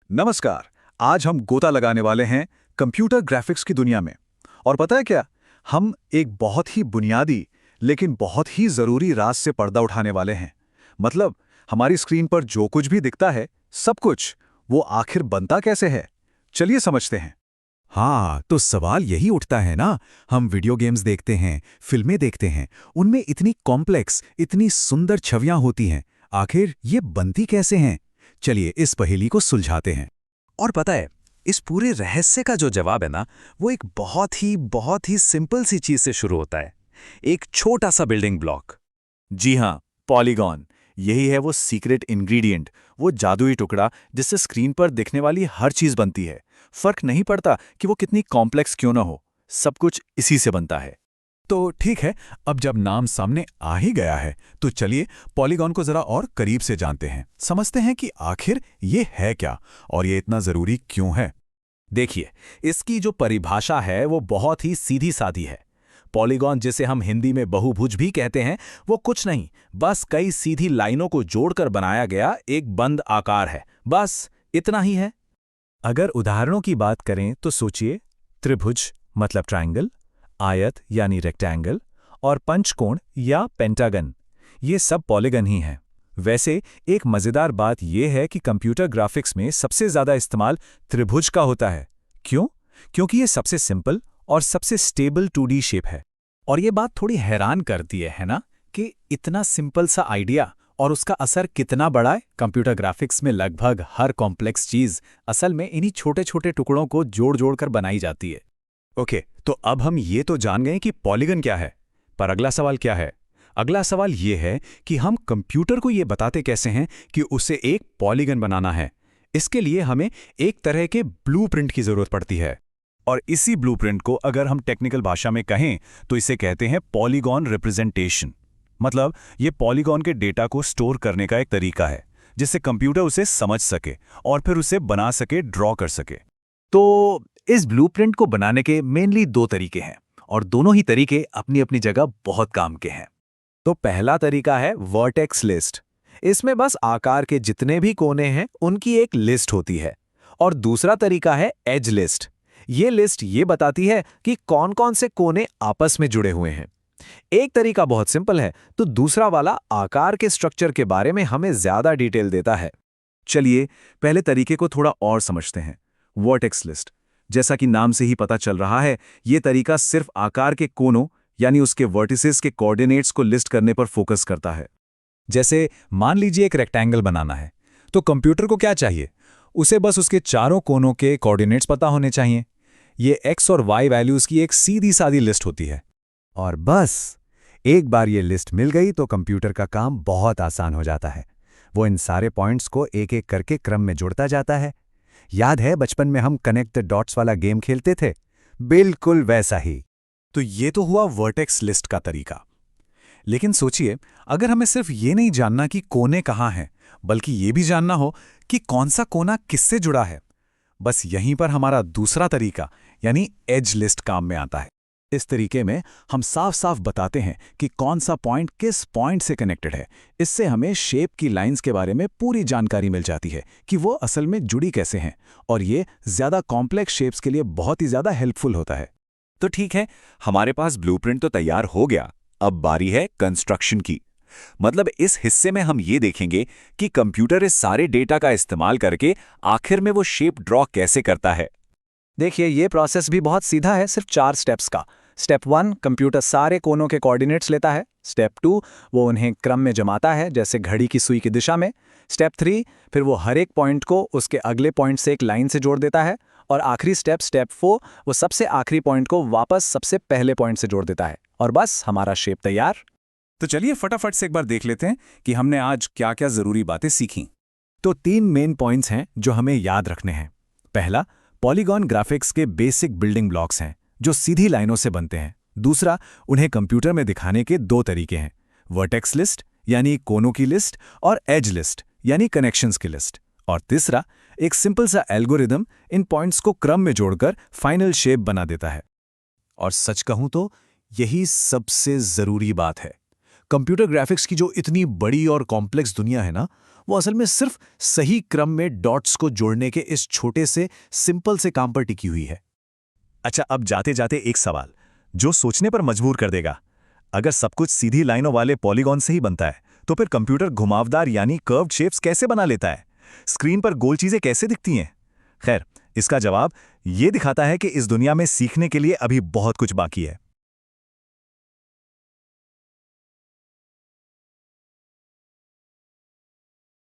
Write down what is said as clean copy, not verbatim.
नमस्कार। आज हम गोता लगाने वाले हैं कंप्यूटर ग्राफिक्स की दुनिया में। और पता है क्या, हम एक बहुत ही बुनियादी लेकिन बहुत ही जरूरी राज से पर्दा उठाने वाले हैं। मतलब हमारी स्क्रीन पर जो कुछ भी दिखता है, सब कुछ, वो आखिर बनता कैसे है। चलिए समझते हैं। हाँ, तो सवाल यही उठता है ना। हम वीडियो गेम्स देखते हैं, फिल्में देखते हैं, उनमें इतनी कॉम्प्लेक्स, इतनी सुंदर छवियां होती हैं। आखिर ये बनती कैसे हैं? चलिए इस पहेली को सुलझाते हैं। और पता है, इस पूरे रहस्य का जो जवाब है ना, वो एक बहुत ही सिंपल सी चीज से शुरू होता है। एक छोटा सा बिल्डिंग ब्लॉक। जी हाँ, पॉलीगॉन। यही है वो सीक्रेट इंग्रेडिएंट, वो जादुई टुकड़ा जिससे स्क्रीन पर दिखने वाली हर चीज बनती है। फर्क नहीं पड़ता कि वो कितनी कॉम्प्लेक्स क्यों ना हो, सब कुछ इसी से बनता है। तो ठीक है, अब जब नाम सामने आ ही गया है, तो चलिए पॉलीगॉन को जरा और करीब से जानते हैं, समझते हैं कि आखिर ये है क्या और ये इतना जरूरी क्यों है। देखिए, इसकी जो परिभाषा है वो बहुत ही सीधी सादी है। पॉलीगॉन, जिसे हम हिंदी में बहुभुज भी कहते हैं, वो कुछ नहीं, बस कई सीधी लाइनों को जोड़कर बनाया गया एक बंद आकार है। बस इतना ही है। अगर उदाहरणों की बात करें तो सोचिए, त्रिभुज मतलब ट्रायंगल, आयत यानी रेक्टेंगल, और पंचकोण या पेंटागन, ये सब पॉलीगन ही हैं। वैसे एक मजेदार बात यह है कि कंप्यूटर ग्राफिक्स में सबसे ज्यादा इस्तेमाल त्रिभुज का होता है। क्यों? क्योंकि ये सबसे सिंपल और सबसे स्टेबल 2D शेप है। और ये बात थोड़ी हैरान करती है ना, कि इतना सिंपल सा आइडिया और उसका असर कितना बड़ा है। कंप्यूटर ग्राफिक्स में लगभग हर कॉम्प्लेक्स चीज असल में इन्हीं छोटे छोटे टुकड़ों को जोड़ जोड़ कर बनाई जाती है। ओके, तो अब हम ये तो जान गए कि पॉलीगन क्या है, पर अगला सवाल क्या है? अगला सवाल ये है कि हम कंप्यूटर को ये बताते कैसे हैं कि उसे एक पॉलीगन बनाना है। इसके लिए हमें एक तरह के ब्लूप्रिंट की जरूरत पड़ती है। और इसी ब्लूप्रिंट को अगर हम टेक्निकल भाषा में कहें तो इसे कहते हैं पॉलीगॉन रिप्रेजेंटेशन। मतलब ये पॉलीगॉन के डेटा को स्टोर करने का एक तरीका है, जिससे कंप्यूटर उसे समझ सके और फिर उसे बना सके, ड्रॉ कर सके। तो इस ब्लूप्रिंट को बनाने के मेनली दो तरीके हैं, और दोनों ही तरीके अपनी अपनी जगह बहुत काम के हैं। तो पहला तरीका है वर्टेक्स लिस्ट। इसमें बस आकार के जितने भी कोने हैं उनकी एक लिस्ट होती है। और दूसरा तरीका है एज लिस्ट। ये लिस्ट ये बताती है कि कौन कौन से कोने आपस में जुड़े हुए हैं। एक तरीका बहुत सिंपल है, तो दूसरा वाला आकार के स्ट्रक्चर के बारे में हमें ज्यादा डिटेल देता है। चलिए पहले तरीके को थोड़ा और समझते हैं। वर्टेक्स लिस्ट, जैसा कि नाम से ही पता चल रहा है, ये तरीका सिर्फ आकार के कोनों यानी उसके वर्टिसेस के कोऑर्डिनेट्स को लिस्ट करने पर फोकस करता है। जैसे मान लीजिए एक रेक्टेंगल बनाना है, तो कंप्यूटर को क्या चाहिए? उसे बस उसके चारों कोनों के कोऑर्डिनेट्स पता होने चाहिए। ये एक्स और वाई वैल्यूज की एक सीधी सादी लिस्ट होती है। और बस एक बार ये लिस्ट मिल गई तो कंप्यूटर का काम बहुत आसान हो जाता है। वो इन सारे पॉइंट्स को एक एक करके क्रम में जुड़ता जाता है। याद है बचपन में हम कनेक्ट द डॉट्स वाला गेम खेलते थे? बिल्कुल वैसा ही। तो ये तो हुआ वर्टेक्स लिस्ट का तरीका। लेकिन सोचिए, अगर हमें सिर्फ ये नहीं जानना कि कोने कहाँ हैं, बल्कि ये भी जानना हो कि कौन सा कोना किससे जुड़ा है, बस यहीं पर हमारा दूसरा तरीका यानी एज लिस्ट काम में आता है। इस तरीके में हम साफ साफ बताते हैं कि कौन सा पॉइंट किस पॉइंट से कनेक्टेड है। इससे हमें शेप की लाइंस के बारे में पूरी जानकारी मिल जाती है कि वो असल में जुड़ी कैसे हैं, और ये ज्यादा कॉम्प्लेक्स शेप्स के लिए बहुत ही ज्यादा हेल्पफुल होता है। तो ठीक है, हमारे पास ब्लूप्रिंट तो तैयार हो गया। अब बारी है कंस्ट्रक्शन की। मतलब इस हिस्से में हम ये देखेंगे कि कंप्यूटर इस सारे डेटा का इस्तेमाल करके आखिर में वो शेप ड्रॉ कैसे करता है। देखिए, ये प्रोसेस भी बहुत सीधा है, सिर्फ 4 स्टेप्स का। स्टेप 1, कंप्यूटर सारे कोनों के कोऑर्डिनेट्स लेता है। स्टेप 2, वो उन्हें क्रम में जमाता है, जैसे घड़ी की सुई की दिशा में। स्टेप 3, फिर वो हर एक पॉइंट को उसके अगले पॉइंट से एक लाइन से जोड़ देता है। और आखिरी स्टेप, स्टेप 4, वो सबसे आखिरी पॉइंट को वापस सबसे पहले पॉइंट से जोड़ देता है। और बस हमारा शेप तैयार। तो चलिए फटाफट से एक बार देख लेते हैं कि हमने आज क्या क्या जरूरी बातें सीखी। तो 3 मेन पॉइंट्स हैं जो हमें याद रखने हैं। पहला, पॉलीगॉन ग्राफिक्स के बेसिक बिल्डिंग ब्लॉक्स हैं जो सीधी लाइनों से बनते हैं। दूसरा, उन्हें कंप्यूटर में दिखाने के 2 तरीके हैं, वर्टेक्स लिस्ट यानी कोनों की लिस्ट, और एज लिस्ट यानी कनेक्शंस की लिस्ट। और तीसरा, एक सिंपल सा एल्गोरिदम इन पॉइंट्स को क्रम में जोड़कर फाइनल शेप बना देता है। और सच कहूं तो यही सबसे जरूरी बात है। कंप्यूटर ग्राफिक्स की जो इतनी बड़ी और कॉम्प्लेक्स दुनिया है ना, वो असल में सिर्फ सही क्रम में डॉट्स को जोड़ने के इस छोटे से सिंपल से काम पर टिकी हुई है। अच्छा, अब जाते जाते एक सवाल जो सोचने पर मजबूर कर देगा। अगर सब कुछ सीधी लाइनों वाले पॉलीगॉन से ही बनता है तो फिर कंप्यूटर घुमावदार यानी कर्व्ड शेप्स कैसे बना लेता है? स्क्रीन पर गोल चीजें कैसे दिखती हैं? खैर, इसका जवाब ये दिखाता है कि इस दुनिया में सीखने के लिए अभी बहुत कुछ बाकी है।